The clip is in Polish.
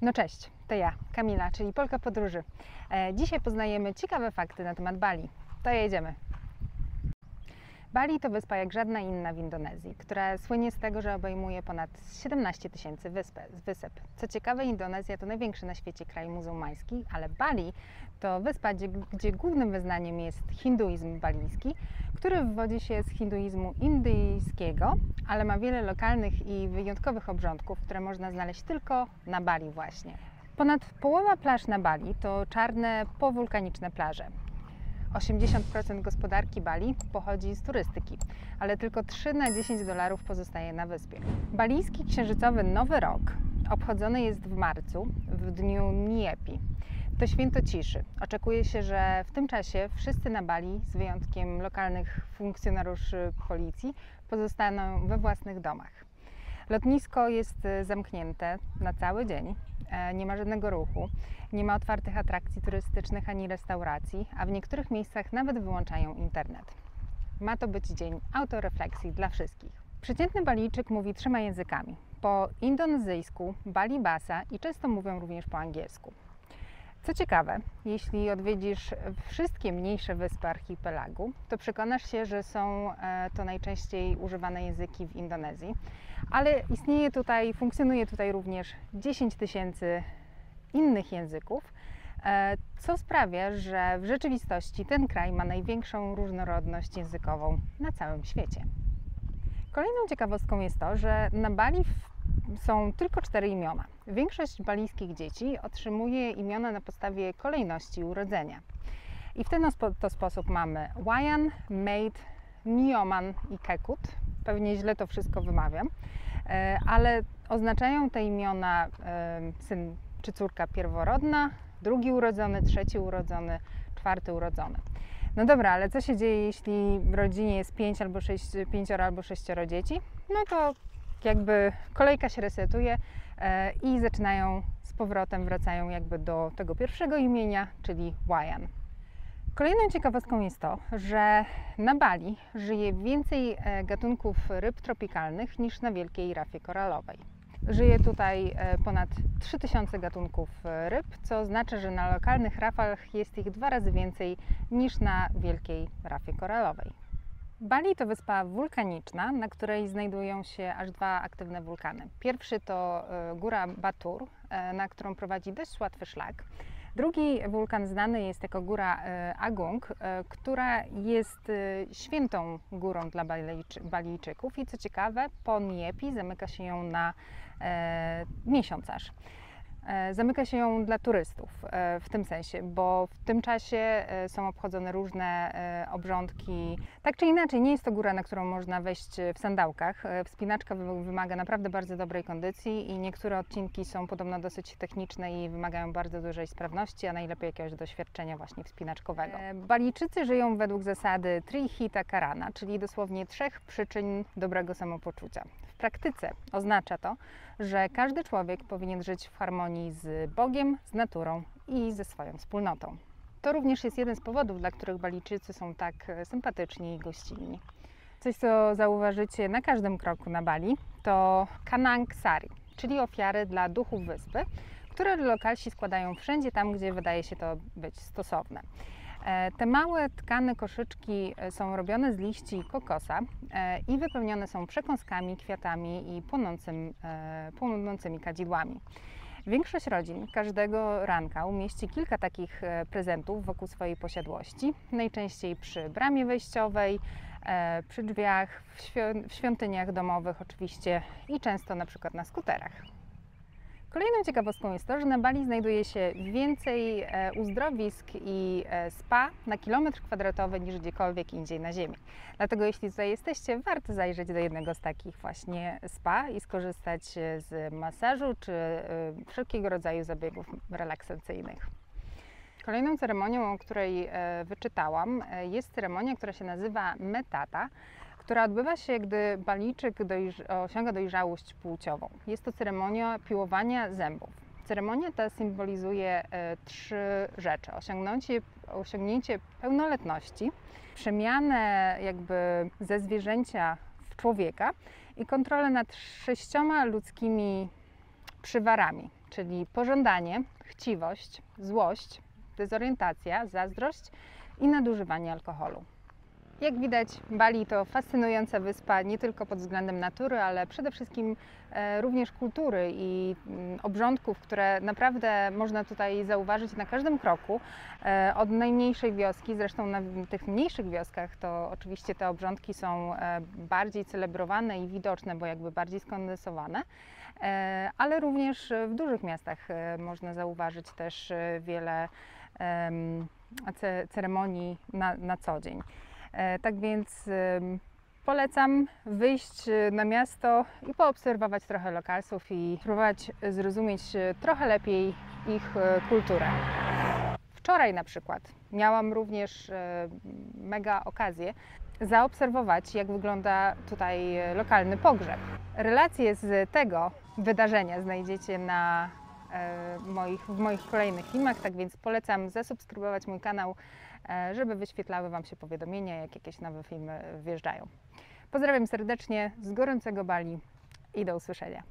No cześć, to ja, Kamila, czyli Polka Podróży. Dzisiaj poznajemy ciekawe fakty na temat Bali. To jedziemy. Bali to wyspa jak żadna inna w Indonezji, która słynie z tego, że obejmuje ponad 17 tysięcy wysep. Co ciekawe, Indonezja to największy na świecie kraj muzułmański, ale Bali to wyspa, gdzie głównym wyznaniem jest hinduizm balijski, który wywodzi się z hinduizmu indyjskiego, ale ma wiele lokalnych i wyjątkowych obrządków, które można znaleźć tylko na Bali właśnie. Ponad połowa plaż na Bali to czarne, powulkaniczne plaże. 80% gospodarki Bali pochodzi z turystyki, ale tylko 3 na 10 dolarów pozostaje na wyspie. Balijski księżycowy Nowy Rok obchodzony jest w marcu, w dniu Nyepi. To święto ciszy. Oczekuje się, że w tym czasie wszyscy na Bali, z wyjątkiem lokalnych funkcjonariuszy policji, pozostaną we własnych domach. Lotnisko jest zamknięte na cały dzień, nie ma żadnego ruchu, nie ma otwartych atrakcji turystycznych ani restauracji, a w niektórych miejscach nawet wyłączają internet. Ma to być dzień autorefleksji dla wszystkich. Przeciętny Balijczyk mówi 3 językami: po indonezyjsku, Bali Bahasa i często mówią również po angielsku. Co ciekawe, jeśli odwiedzisz wszystkie mniejsze wyspy archipelagu, to przekonasz się, że są to najczęściej używane języki w Indonezji, ale funkcjonuje tutaj również 10 tysięcy innych języków, co sprawia, że w rzeczywistości ten kraj ma największą różnorodność językową na całym świecie. Kolejną ciekawostką jest to, że na Bali są tylko 4 imiona. Większość balijskich dzieci otrzymuje imiona na podstawie kolejności urodzenia. I w ten oto sposób mamy Wayan, Maid, Nyoman i Kekut. Pewnie źle to wszystko wymawiam, ale oznaczają te imiona syn czy córka pierworodna, drugi urodzony, trzeci urodzony, czwarty urodzony. No dobra, ale co się dzieje, jeśli w rodzinie jest 5 albo 6 dzieci? No to jakby kolejka się resetuje i wracają jakby do tego pierwszego imienia, czyli Wayan. Kolejną ciekawostką jest to, że na Bali żyje więcej gatunków ryb tropikalnych niż na Wielkiej Rafie Koralowej. Żyje tutaj ponad 3000 gatunków ryb, co oznacza, że na lokalnych rafach jest ich 2 razy więcej niż na Wielkiej Rafie Koralowej. Bali to wyspa wulkaniczna, na której znajdują się aż 2 aktywne wulkany. Pierwszy to góra Batur, na którą prowadzi dość łatwy szlak. Drugi wulkan znany jest jako góra Agung, która jest świętą górą dla Balijczyków i co ciekawe, po Nyepi zamyka się ją na miesiąc aż. Zamyka się ją dla turystów w tym sensie, bo w tym czasie są obchodzone różne obrządki. Tak czy inaczej, nie jest to góra, na którą można wejść w sandałkach. Wspinaczka wymaga naprawdę bardzo dobrej kondycji i niektóre odcinki są podobno dosyć techniczne i wymagają bardzo dużej sprawności, a najlepiej jakiegoś doświadczenia właśnie wspinaczkowego. Balijczycy żyją według zasady Trihita Karana, czyli dosłownie 3 przyczyn dobrego samopoczucia. W praktyce oznacza to, że każdy człowiek powinien żyć w harmonii z Bogiem, z naturą i ze swoją wspólnotą. To również jest jeden z powodów, dla których Balijczycy są tak sympatyczni i gościnni. Coś, co zauważycie na każdym kroku na Bali, to Kanang Sari, czyli ofiary dla duchów wyspy, które lokalsi składają wszędzie tam, gdzie wydaje się to być stosowne. Te małe tkane koszyczki są robione z liści kokosa i wypełnione są przekąskami, kwiatami i płonącymi kadzidłami. Większość rodzin każdego ranka umieści kilka takich prezentów wokół swojej posiadłości, najczęściej przy bramie wejściowej, przy drzwiach, w świątyniach domowych oczywiście i często na przykład na skuterach. Kolejną ciekawostką jest to, że na Bali znajduje się więcej uzdrowisk i spa na kilometr kwadratowy niż gdziekolwiek indziej na Ziemi. Dlatego jeśli tutaj jesteście, warto zajrzeć do jednego z takich właśnie spa i skorzystać z masażu czy wszelkiego rodzaju zabiegów relaksacyjnych. Kolejną ceremonią, o której wyczytałam, jest ceremonia, która się nazywa Metata, która odbywa się, gdy Balijczyk osiąga dojrzałość płciową. Jest to ceremonia piłowania zębów. Ceremonia ta symbolizuje 3 rzeczy. Osiągnięcie pełnoletności, przemianę jakby ze zwierzęcia w człowieka i kontrolę nad 6 ludzkimi przywarami, czyli pożądanie, chciwość, złość, dezorientacja, zazdrość i nadużywanie alkoholu. Jak widać, Bali to fascynująca wyspa nie tylko pod względem natury, ale przede wszystkim również kultury i obrządków, które naprawdę można tutaj zauważyć na każdym kroku. Od najmniejszej wioski, zresztą na tych mniejszych wioskach to oczywiście te obrządki są bardziej celebrowane i widoczne, bo jakby bardziej skondensowane, ale również w dużych miastach można zauważyć też wiele ceremonii na co dzień. Tak więc polecam wyjść na miasto i poobserwować trochę lokalsów i próbować zrozumieć trochę lepiej ich kulturę. Wczoraj na przykład miałam również mega okazję zaobserwować, jak wygląda tutaj lokalny pogrzeb. Relacje z tego wydarzenia znajdziecie w moich kolejnych filmach, tak więc polecam zasubskrybować mój kanał, żeby wyświetlały Wam się powiadomienia, jak jakieś nowe filmy wjeżdżają. Pozdrawiam serdecznie z gorącego Bali i do usłyszenia.